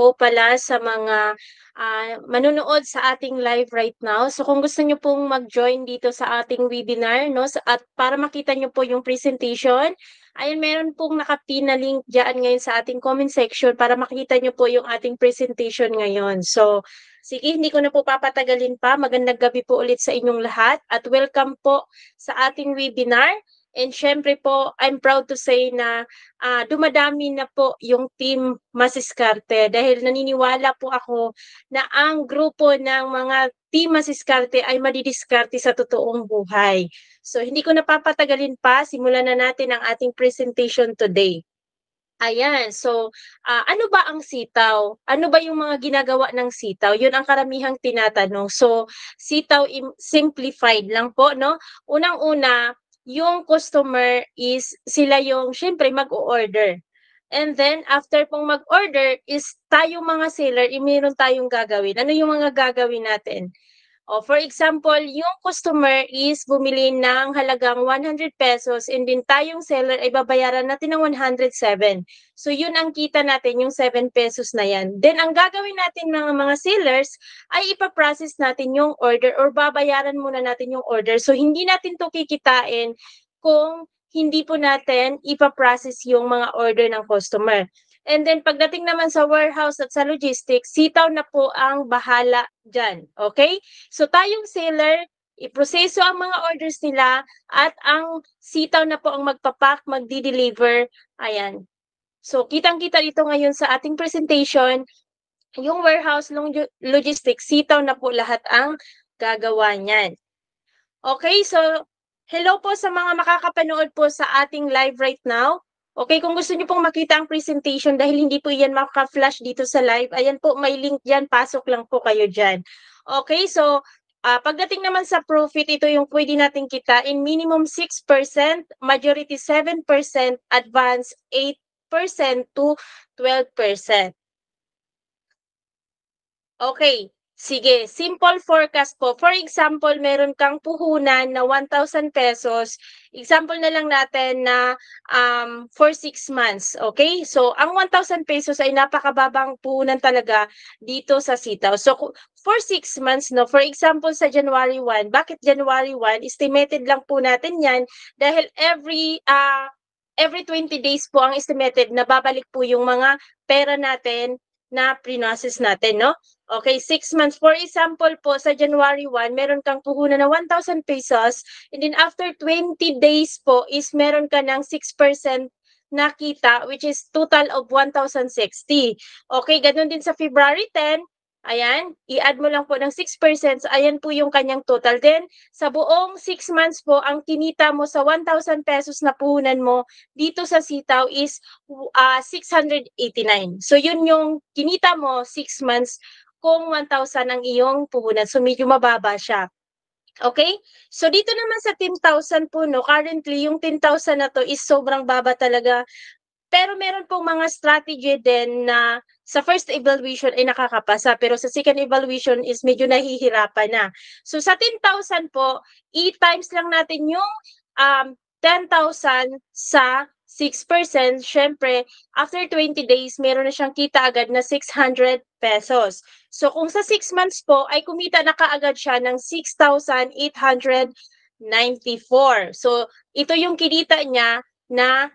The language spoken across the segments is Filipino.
po pala sa mga manonood sa ating live right now. So kung gusto niyo pong mag-join dito sa ating webinar, no, at para makita niyo po yung presentation, ayun, meron pong nakapin na link diyan ngayon sa ating comment section para makita niyo po yung ating presentation ngayon. So sige, hindi ko na po papatagalin pa. Magandang gabi po ulit sa inyong lahat at welcome po sa ating webinar. And syempre po, I'm proud to say na dumadami na po yung team Masiskarte dahil naniniwala po ako na ang grupo ng mga team Masiskarte ay madidiskarte sa totoong buhay. So hindi ko napapatagalin pa, simulan na natin ang ating presentation today. Ayan, so ano ba ang sitaw? Ano ba yung mga ginagawa ng sitaw? Yun ang karamihang tinatanong. So sitaw simplified lang po, no? Unang-una, yung customer is sila yung syempre mag-o-order. And then after pong mag-order is tayong mga seller, meron tayong gagawin. Ano yung mga gagawin natin? For example, yung customer is bumili ng halagang 100 pesos and din tayong seller ay babayaran natin ng 107. So yun ang kita natin, yung 7 pesos na yan. Then ang gagawin natin ng mga sellers ay ipaprocess natin yung order or babayaran muna natin yung order. So hindi natin to kikitain kung hindi po natin ipaprocess yung mga order ng customer. And then pagdating naman sa warehouse at sa logistics, sitaw na po ang bahala dyan. Okay? So tayong seller, iproseso ang mga orders nila at ang sitaw na po ang magpapak, magdi-deliver. Ayan. So kitang-kita dito ngayon sa ating presentation, yung warehouse logistics, sitaw na po lahat ang gagawa niyan. Okay, so hello po sa mga makakapanood po sa ating live right now. Okay, kung gusto niyo pong makita ang presentation dahil hindi po yan maka-flash dito sa live, ayan po, may link dyan, pasok lang po kayo dyan. Okay, so pagdating naman sa profit, ito yung pwede natin kitain, minimum 6%, majority 7%, advance 8% to 12%. Okay, sige, simple forecast po. For example, meron kang puhunan na 1,000 pesos. Example na lang natin na for 6 months. Okay? So, ang 1,000 pesos ay napakababang puhunan talaga dito sa sitaw. So, for 6 months, no, for example, sa January 1, bakit January 1? Estimated lang po natin yan dahil every 20 days po ang estimated na babalik po yung mga pera natin na pre-process natin, no? Okay, 6 months. For example po, sa January 1, meron kang puhunan na 1,000 pesos and then after 20 days po is meron ka ng 6% na kita which is total of 1,060. Okay, ganun din sa February 10, ayan, i-add mo lang po ng 6%. So ayan po yung kanyang total. Then, sa buong 6 months po, ang kinita mo sa 1,000 pesos na puhunan mo dito sa sitaw is 689. So yun yung kinita mo 6 months kung 1,000 ang iyong puhunan. So medyo mababa siya. Okay? So dito naman sa 10,000 po, no, currently yung 10,000 na to is sobrang baba talaga. Pero meron pong mga strategy din na sa first evaluation ay nakakapasa pero sa second evaluation is medyo nahihirapan na. So sa 10,000 po, i-times lang natin yung 10,000 sa 6%. Syempre, after 20 days, meron na siyang kita agad na 600 pesos. So kung sa 6 months po ay kumita na kaagad siya ng 6,894. So ito yung kinita niya na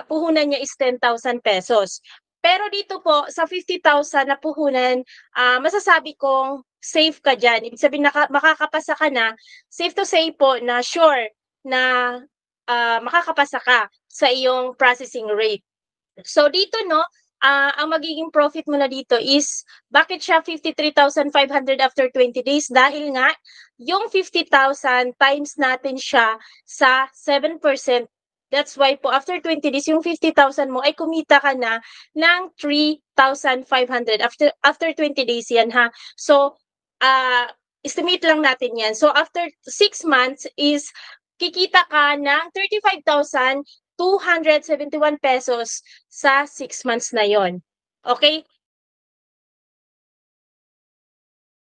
puhunan niya is 10,000 pesos. Pero dito po sa 50,000 na puhunan, masasabi kong safe ka diyan. Ibig sabihin makakapasa ka na, safe to say po na sure na makakapasa ka sa iyong processing rate. So dito, no, ang magiging profit mo na dito is bakit siya 53,500 after 20 days? Dahil nga yung 50,000 times natin siya sa 7%. That's why po after 20 days, yung 50,000 mo ay kumita ka na ng 3,500 after 20 days yan, ha. So estimate lang natin yan. So after 6 months is kikita ka ng 35,271 pesos sa 6 months na yon. Okay?